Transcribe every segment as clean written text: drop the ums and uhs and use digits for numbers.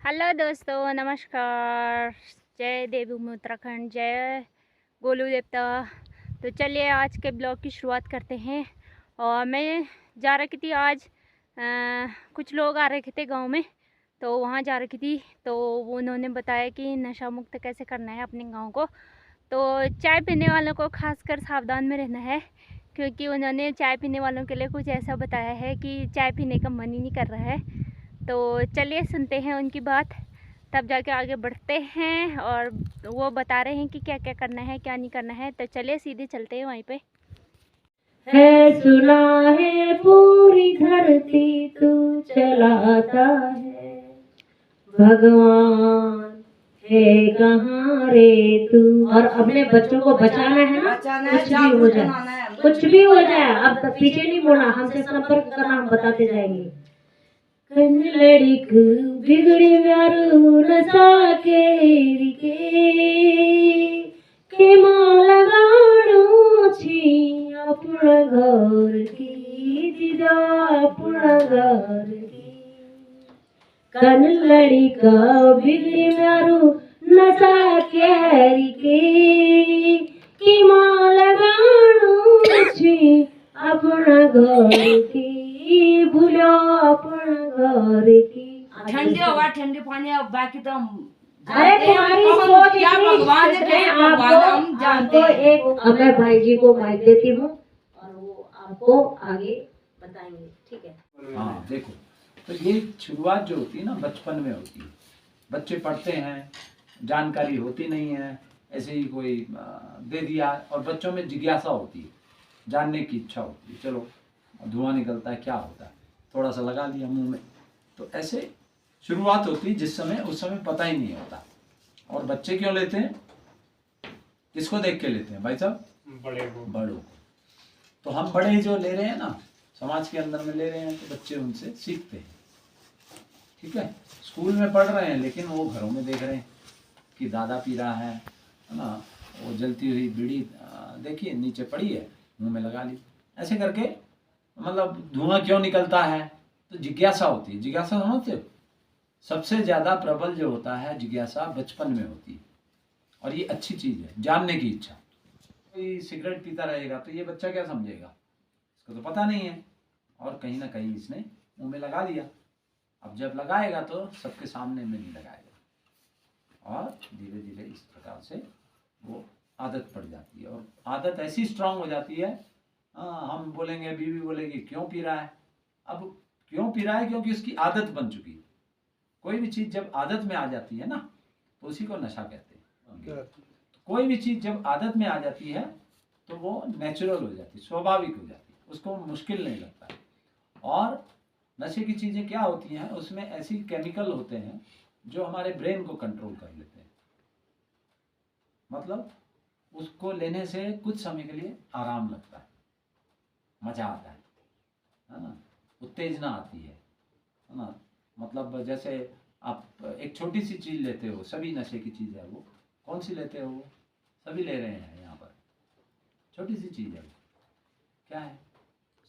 Hello दोस्तों, नमस्कार। जय देवभूमि उत्तराखंड, जय गोलू देवता। तो चलिए आज के ब्लॉग की शुरुआत करते हैं। और मैं जा रखी थी आज, कुछ लोग आ रखे थे गांव में, तो वहां जा रखी थी। तो वो उन्होंने बताया कि नशा मुक्त कैसे करना है अपने गांव को। तो चाय पीने वालों को खासकर सावधान में रहना है, क्योंकि उन्होंने चाय पीने वालों के लिए कुछ ऐसा बताया है कि चाय पीने का मन ही नहीं कर रहा है। तो चलिए सुनते हैं उनकी बात, तब जाके आगे बढ़ते हैं। और वो बता रहे हैं कि क्या क्या करना है क्या नहीं करना है। तो चलिए सीधे चलते हैं वहीं पे। है सुना है पूरी धरती तू चलाता है, भगवान है कहाँ रे तू। और अपने बच्चों को बचाना है ना, कुछ भी हो जाए, कुछ भी हो जाए, अब तक पीछे नहीं मुड़ना। हमसे संपर्क करना, हम बताते जाएंगे। कन्नड़िक बिगड़ी व्यारू नशा के माला गाणू छी अपना घर की दिदा अपना घर की। कन्नड़िक बिगड़ी व्यारू नशा के माला गाणू छी अपना घर की भूलो अपना घर की। ठंडी हवा ठंडी पानी, अब बाकी तो अरे तुम्हारी सोच क्या भगवान है, कैसे भगवान हम जानते आपको हैं। एक अमर भाई जी को माइक देती हूँ और वो आपको आगे बताएंगे, ठीक है। हाँ देखो, तो ये शुरुआत जो होती है ना बचपन में होती है। बच्चे पढ़ते हैं, जानकारी होती नहीं है, ऐसे ही कोई दे दिया। और बच्चों में जिज्ञासा होती है, जानने की इच्छा होती है। चलो धुआं निकलता है, क्या होता है, थोड़ा सा लगा लिया मुंह में। तो ऐसे शुरुआत होती है, जिस समय उस समय पता ही नहीं होता। और बच्चे क्यों लेते हैं, किसको देख के लेते हैं भाई साहब? बड़ों को। तो हम बड़े जो ले रहे हैं ना, समाज के अंदर में ले रहे हैं, तो बच्चे उनसे सीखते हैं। ठीक है, स्कूल में पढ़ रहे हैं, लेकिन वो घरों में देख रहे हैं कि दादा पी रहा है ना, वो जलती हुई बीड़ी देखिए नीचे पड़ी है, मुंह में लगा ली। ऐसे करके मतलब धुआं क्यों निकलता है, तो जिज्ञासा होती है। जिज्ञासा समझते हो? सबसे ज्यादा प्रबल जो होता है जिज्ञासा बचपन में होती है, और ये अच्छी चीज है, जानने की इच्छा। कोई सिगरेट पीता रहेगा तो ये बच्चा क्या समझेगा, इसको तो पता नहीं है, और कहीं ना कहीं इसने मुंह में लगा दिया। अब जब लगाएगा तो सबके सामने में नहीं लगाएगा, और धीरे धीरे इस प्रकार से वो आदत पड़ जाती है। और आदत ऐसी स्ट्रांग हो जाती है, हम बोलेंगे, बीवी बोलेगी क्यों पी रहा है। अब क्यों पी रहा है, क्योंकि उसकी आदत बन चुकी है। कोई भी चीज जब आदत में आ जाती है ना, तो उसी को नशा कहते हैं। कोई भी चीज जब आदत में आ जाती है तो वो नेचुरल हो जाती है, स्वाभाविक हो जाती है, उसको मुश्किल नहीं लगता है। और नशे की चीजें क्या होती हैं, उसमें ऐसी केमिकल होते हैं जो हमारे ब्रेन को कंट्रोल कर लेते हैं। मतलब उसको लेने से कुछ समय के लिए आराम लगता है, मजा आता है ना, उत्तेजना आती है ना। मतलब जैसे आप एक छोटी सी चीज लेते हो, सभी नशे की चीज है वो, कौन सी लेते हो, सभी ले रहे हैं यहाँ पर, छोटी सी चीज है वो, क्या है?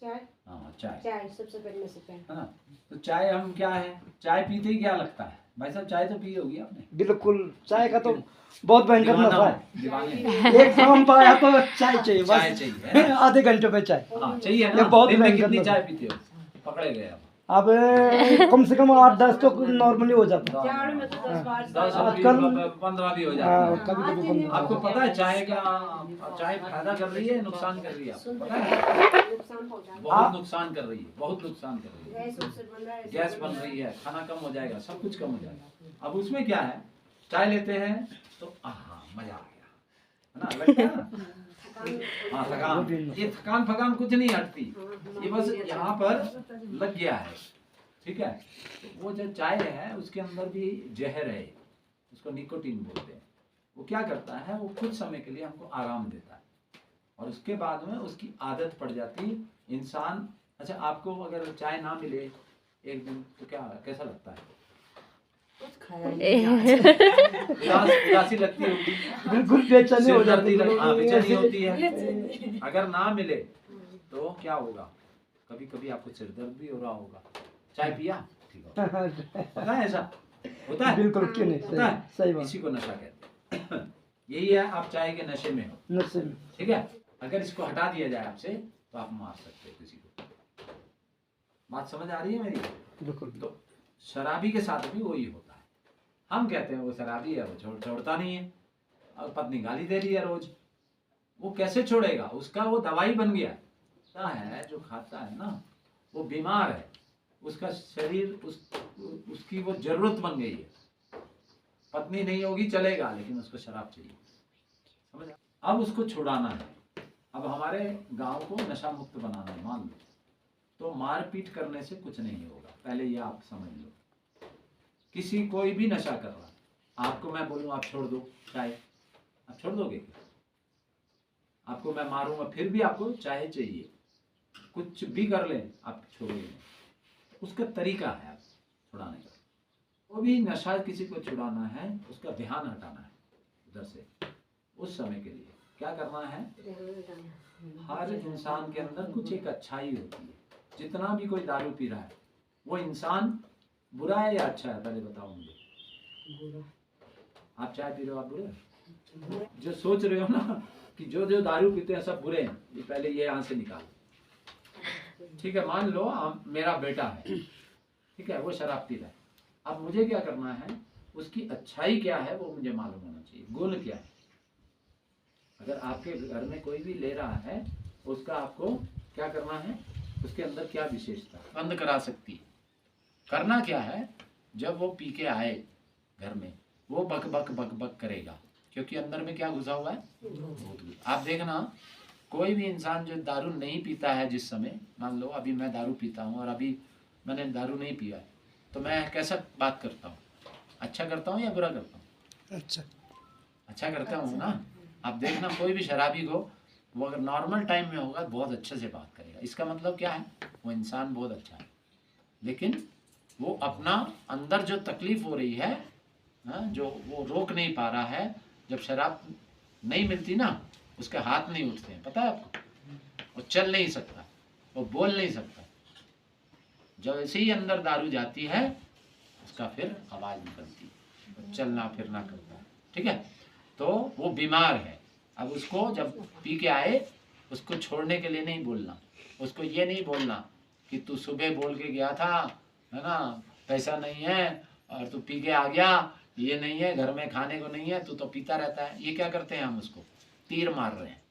चाय। हाँ चाय, चाय सबसे पहले नशा है ना। तो चाय हम क्या है, चाय पीते ही क्या लगता है भाई साहब? चाय तो पी होगी आपने। बिल्कुल, चाय का तो बहुत भयंकर दीवाना नशा हो, है। दीवाने। एक शाम पाया तो चाय चाहिए, चाय बस चाहिए, है ना? आधे घंटे पे चाय। हाँ चाहिए ये ना। बहुत दिन में भयंकर कितनी नशा। चाय पीते हो? पकड़े गए आप। अब कम से कम 8-10 तो नॉर्मली हो जाता है। चाय में तो 10-12 10 आजकल 15 भी हो जाती हाँ, है। कभी कभी 15। आपको पता है चाय का, चाय फायदा कर रही है नुकसान कर रही है, आपको पता है? नुकसान पहुंचाना। बहुत नुकसान कर रही है, बहुत नुकसान कर रही है। गैस उससे बन रहा है, गैस बन रही है, खाना कम हो जाएगा, सब कुछ कम हो जाएगा। अब उसमें क्या है, चाय लेते हैं तो मजा आ गया, है ना, लगता है ना। हाँ थकान, ये थकान फकान कुछ नहीं हटती, ये बस यहाँ पर लग गया है। ठीक है, तो वो जो चाय है उसके अंदर भी जहर है, उसको निकोटीन बोलते हैं। वो क्या करता है, वो कुछ समय के लिए हमको आराम देता है, और उसके बाद में उसकी आदत पड़ जाती है इंसान। अच्छा, आपको अगर चाय ना मिले एक दिन तो क्या, कैसा लगता है? उदासी लगती होगी, बिल्कुल बेचैनी हो जाती है। बेचैनी होती है। अगर ना मिले तो क्या होगा, कभी कभी आपको सिर दर्द भी हो रहा होगा। चाय पिया, ठीक है, पता है ऐसा? होता है? बिल्कुल क्यों नहीं, होता है? सही बात। इसी को नशा कहते हैं। यही है, आप चाय के नशे में हो, नशे में। ठीक है। अगर इसको हटा दिया जाए आपसे तो आप मार सकते हो किसी को। बात समझ आ रही है मेरी? बिल्कुल। तो शराबी के साथ भी वही होता है। हम कहते हैं वो शराबी है, वो छोड़ता नहीं है, और पत्नी गाली दे रही है रोज, वो कैसे छोड़ेगा? उसका वो दवाई बन गया है। जो खाता है ना वो बीमार है, उसका शरीर उसकी वो जरूरत बन गई है। पत्नी नहीं होगी चलेगा, लेकिन उसको शराब चाहिए, समझ? अब उसको छुड़ाना है। अब हमारे गांव को नशा मुक्त बनाना है, मान लो, तो मारपीट करने से कुछ नहीं होगा। पहले ये आप समझ लो। किसी कोई भी नशा कर रहा, आपको मैं बोलूँ आप छोड़ दो चाय, आप छोड़ दोगे? आपको मैं मारूंगा फिर भी आपको चाय चाहिए, कुछ भी कर ले आप छोड़ोगे नहीं। उसका तरीका है आप छुड़ाने का। वो भी नशा किसी को छुड़ाना है, उसका ध्यान हटाना है उधर से। उस समय के लिए क्या करना है? हर इंसान के अंदर कुछ एक अच्छाई होती है। जितना भी कोई दारू पी रहा है वो इंसान बुरा है या अच्छा है? पहले बताओ मुझे। आप चाय पी रहे हो, आप बुरे हो? जो सोच रहे हो ना कि जो जो दारू पीते हैं सब बुरे हैं, ये पहले ये यहाँ से निकालो। ठीक है, मान लो मेरा बेटा है, ठीक है, वो शराब पी रहा है। अब मुझे क्या करना है? उसकी अच्छाई क्या है वो मुझे मालूम होना चाहिए, गुण क्या है। अगर आपके घर में कोई भी ले रहा है, उसका आपको क्या करना है? उसके अंदर क्या विशेषता बंद करा सकती है। करना क्या है? जब वो पी के आए घर में, वो बक बक बक बक करेगा, क्योंकि अंदर में क्या घुसा हुआ है? भूत। आप देखना, कोई भी इंसान जो दारू नहीं पीता है, जिस समय, मान लो अभी मैं दारू पीता हूँ और अभी मैंने दारू नहीं पिया है, तो मैं कैसा बात करता हूँ? अच्छा करता हूँ या बुरा करता हूँ? अच्छा करता हूँ ना। आप देखना, कोई भी शराबी को वो अगर नॉर्मल टाइम में होगा बहुत अच्छे से बात करेगा। इसका मतलब क्या है? वो इंसान बहुत अच्छा है, लेकिन वो अपना अंदर जो तकलीफ हो रही है, जो वो रोक नहीं पा रहा है। जब शराब नहीं मिलती ना, उसके हाथ नहीं उठते हैं, पता है आपको? वो चल नहीं सकता, वो बोल नहीं सकता। जब ऐसे ही अंदर दारू जाती है, उसका फिर आवाज निकलती है, चलना फिरना करता है, ठीक है? तो वो बीमार है। अब उसको जब पी के आए, उसको छोड़ने के लिए नहीं बोलना, उसको ये नहीं बोलना कि तू सुबह बोल के गया था, है ना, पैसा नहीं है और तू पी के आ गया, ये नहीं है, घर में खाने को नहीं है, तू तो पीता रहता है। ये क्या करते हैं? हम उसको तीर मार रहे हैं।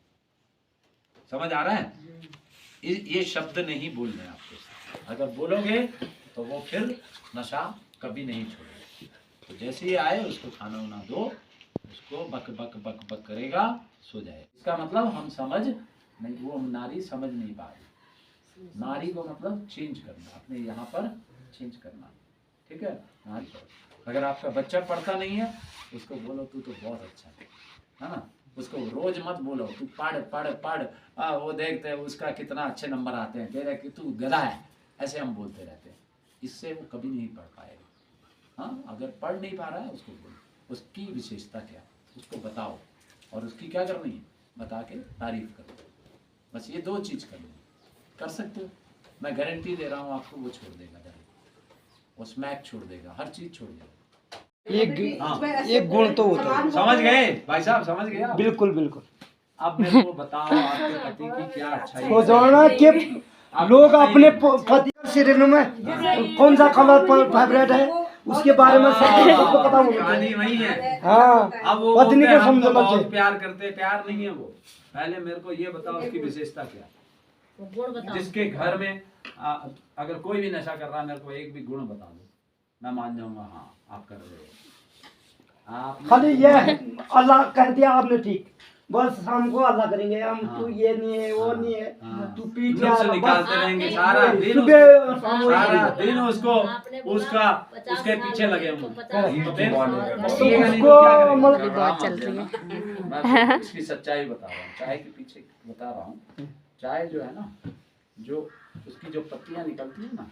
समझ आ रहा है? ये शब्द नहीं बोलने हैं आपको। अगर बोलोगे तो वो फिर नशा कभी नहीं छोड़ेगा। तो जैसे ही आए उसको खाना वाना दो, उसको बक बक बक बक करेगा, सो जाए। इसका मतलब हम समझ नहीं, वो नारी समझ नहीं पा रही। नारी को मतलब चेंज करना, अपने यहाँ पर चेंज करना, ठीक है? नारी। अगर आपका बच्चा पढ़ता नहीं है, उसको बोलो तू तो बहुत अच्छा है ना। उसको रोज मत बोलो तू पढ़ पढ़ पढ़, वो देखते हैं उसका कितना अच्छे नंबर आते हैं, तेरे कि तू गधा है, ऐसे हम बोलते रहते हैं। इससे वो कभी नहीं पढ़ पाएगा। हाँ, अगर पढ़ नहीं पा रहा है उसको बोलो, उसकी विशेषता क्या है उसको बताओ, और उसकी क्या करनी है बता के तारीफ करो। बस ये दो चीज़ करनी है, कर सकते हो। मैं गारंटी दे रहा हूँ आपको, वो छोड़ देगा डायरेक्ट, वो स्मैक छोड़ देगा, हर चीज़ छोड़ देगा। एक गुण तो होता है। समझ गए भाई साहब? समझ गए आप? बिल्कुल बिल्कुल। अब मेरे को बताओ आपके पति की क्या अच्छाई वो है? जानना कि लोग अपने पति शरीर में कौन सा कलर फेवरेट है, उसके बारे में सबको पता होना कहानी चाहिए। वही है। हाँ, अब वो पत्नी बोलते को हैं, हम तो समझना बहुत चाहिए। प्यार करते, प्यार नहीं है वो। पहले मेरे को ये बताओ उसकी विशेषता क्या है? जिसके घर में अगर कोई भी नशा कर रहा है, मेरे को एक भी गुण बता दो, मैं मान जाऊंगा हाँ आप कर रहे हो। खाली ये अल्लाह कह दिया आपने, ठीक, बस हमको अल्लाह करेंगे हम। तू ये नहीं है, वो नहीं है, तू पीछे निकालते रहेंगे सारा दिन, सुबह सारा दिन उसको उसका उसके पीछे लगे होंगे। बहुत चल रही है। मैं इसकी सच्चाई बता रहा हूँ, चाय के पीछे बता रहा हूँ। चाय जो है ना, जो उसकी जो पत्तियां निकलती है ना,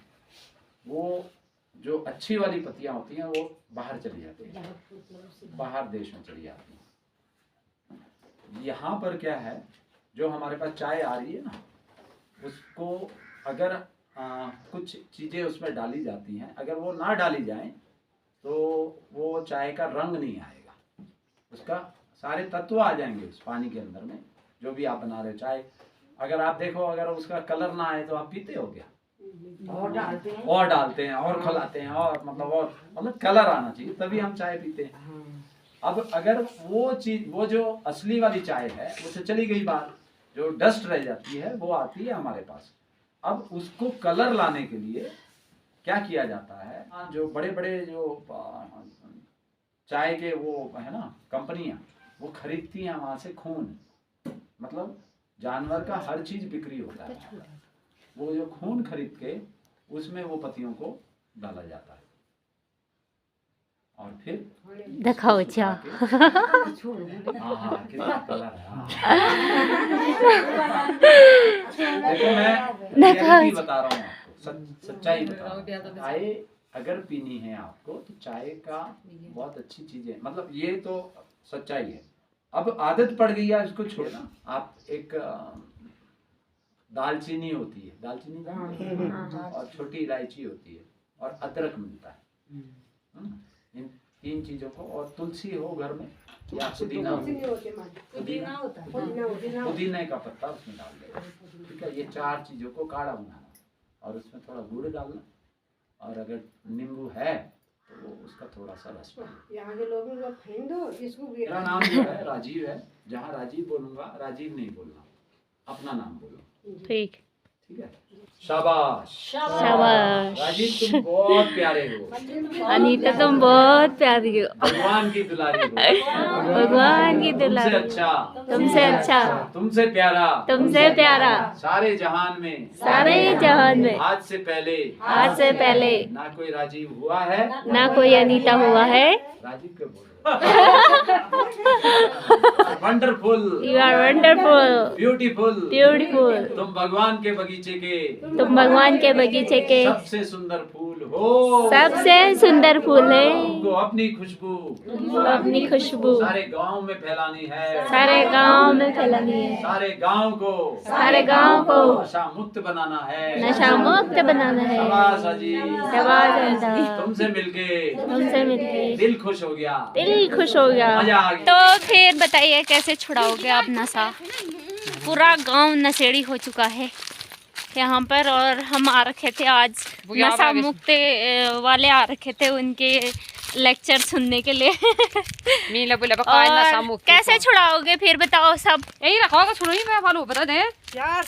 वो जो अच्छी वाली पत्तियां होती हैं वो बाहर चली जाती है, बाहर देश में चली जाती है। यहाँ पर क्या है, जो हमारे पास चाय आ रही है ना, उसको अगर कुछ चीज़ें उसमें डाली जाती हैं, अगर वो ना डाली जाएं तो चाय का रंग नहीं आएगा, उसका सारे तत्व आ जाएंगे उस पानी के अंदर में, जो भी आप बना रहे हो चाय। अगर आप देखो, अगर उसका कलर ना आए तो आप पीते हो क्या? और डालते हैं और खिलाते हैं, और मतलब कलर आना चाहिए तभी हम चाय पीते हैं। अब अगर वो चीज, वो जो असली वाली चाय है वो तो चली गई बात, जो डस्ट रह जाती है वो आती है हमारे पास। अब उसको कलर लाने के लिए क्या किया जाता है, जो बड़े बड़े जो चाय के वो है ना कंपनियां, वो खरीदती हैं वहां से खून, मतलब जानवर का हर चीज बिक्री होता है, वो जो खून खरीद के उसमें वो पत्तियों को डाला जाता है और फिर दिखाओ अच्छा। हाँ कितना कलर है। देखो मैं रियलिटी बता रहा हूँ आपको, सच्चाई बता रहा हूँ। चाय अगर पीनी है आपको तो चाय का बहुत अच्छी चीज है, मतलब ये तो सच्चाई है। अब आदत पड़ गई है इसको छोड़ना। आप एक दालचीनी होती है, दालचीनी जानते हैं? और छोटी इलायची होती है और अदरक मिलता है, इन 3 चीजों को, और तुलसी हो घर में या पुदीना हो, पुदीने का पत्ता उसमें डाल देगा, ठीक है। ये 4 चीजों को काढ़ा बनाना और उसमें थोड़ा गुड़ डालना, और अगर नींबू है तो वो उसका थोड़ा सा रस डालना। यहाँ के लोगों को फेंक दो इसको। मेरा नाम जो है राजीव है, जहाँ राजीव बोलूंगा राजीव नहीं बोलना, अपना नाम बोलो, ठीक ठीक है। शाबाश शाबाश। राजीव, तुम बहुत प्यारे हो, अनीता तुम बहुत प्यारी हो, भगवान की दुलारी हो, भगवान की तुमसे दुलारी, अच्छा, तुमसे अच्छा, तुमसे प्यारा, तुमसे प्यारा, सारे जहान में, सारे जहान में आज से पहले ना कोई राजीव हुआ है, ना कोई अनीता हुआ है। राजीव के बोल wonderful, you are wonderful, beautiful, beautiful, तुम भगवान के बगीचे के सबसे सुंदर फूल हो, सबसे सुंदर फूल है। तुमको अपनी खुशबू अपनी खुशबू सारे गांव में फैलानी है, सारे गांव में फैलानी है, सारे गांव को नशा मुक्त बनाना है, नशा मुक्त बनाना है। शाबाश राजीव, शाबाश अनीता, तुमसे मिलके दिल खुश हो गया, दिल खुश हो गया। मजा आ गया। तो फिर बताइए कैसे छुड़ाओगे आप नशा? पूरा गांव नशेड़ी हो चुका है यहाँ पर, और हम आ रखे थे आज नशा मुक्त वाले आ रखे थे उनके लेक्चर सुनने के लिए। और कैसे छुड़ाओगे फिर बताओ? सब यही रखोगे, सुनो ही मैं वालों बता दे। प्यार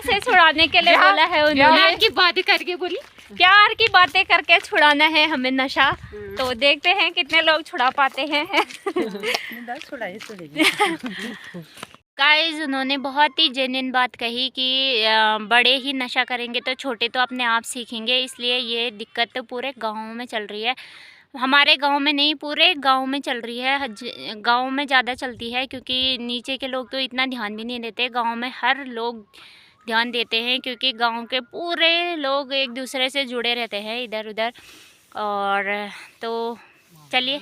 से छुड़ाने के लिए बोला है उन्होंने, प्यार की बातें करके बोली, प्यार की बातें करके छुड़ाना है हमें नशा। तो देखते हैं कितने लोग छुड़ा पाते हैं। गाइस, उन्होंने बहुत ही जेन्युइन बात कही कि बड़े ही नशा करेंगे तो छोटे तो अपने आप सीखेंगे, इसलिए ये दिक्कत तो पूरे गाँव में चल रही है। हमारे गांव में नहीं, पूरे गांव में चल रही है। गांव में ज़्यादा चलती है क्योंकि नीचे के लोग तो इतना ध्यान भी नहीं देते। गांव में हर लोग ध्यान देते हैं क्योंकि गांव के पूरे लोग एक दूसरे से जुड़े रहते हैं इधर उधर। और तो चलिए,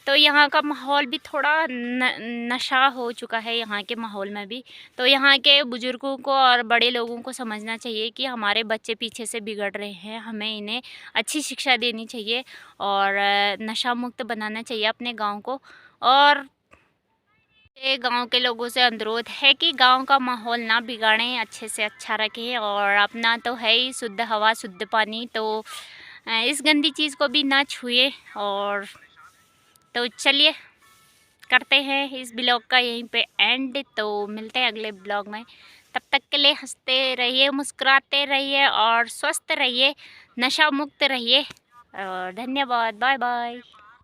तो यहाँ का माहौल भी थोड़ा नशा हो चुका है यहाँ के माहौल में भी। तो यहाँ के बुज़ुर्गों को और बड़े लोगों को समझना चाहिए कि हमारे बच्चे पीछे से बिगड़ रहे हैं, हमें इन्हें अच्छी शिक्षा देनी चाहिए और नशा मुक्त बनाना चाहिए अपने गांव को। और गांव के लोगों से अनुरोध है कि गांव का माहौल ना बिगाड़ें, अच्छे से अच्छा रखें, और अपना तो है ही शुद्ध हवा शुद्ध पानी, तो इस गंदी चीज़ को भी ना छुए। और तो चलिए करते हैं इस ब्लॉग का यहीं पे एंड। तो मिलते हैं अगले ब्लॉग में, तब तक के लिए हंसते रहिए, मुस्कुराते रहिए और स्वस्थ रहिए, नशा मुक्त रहिए। और धन्यवाद, बाय बाय।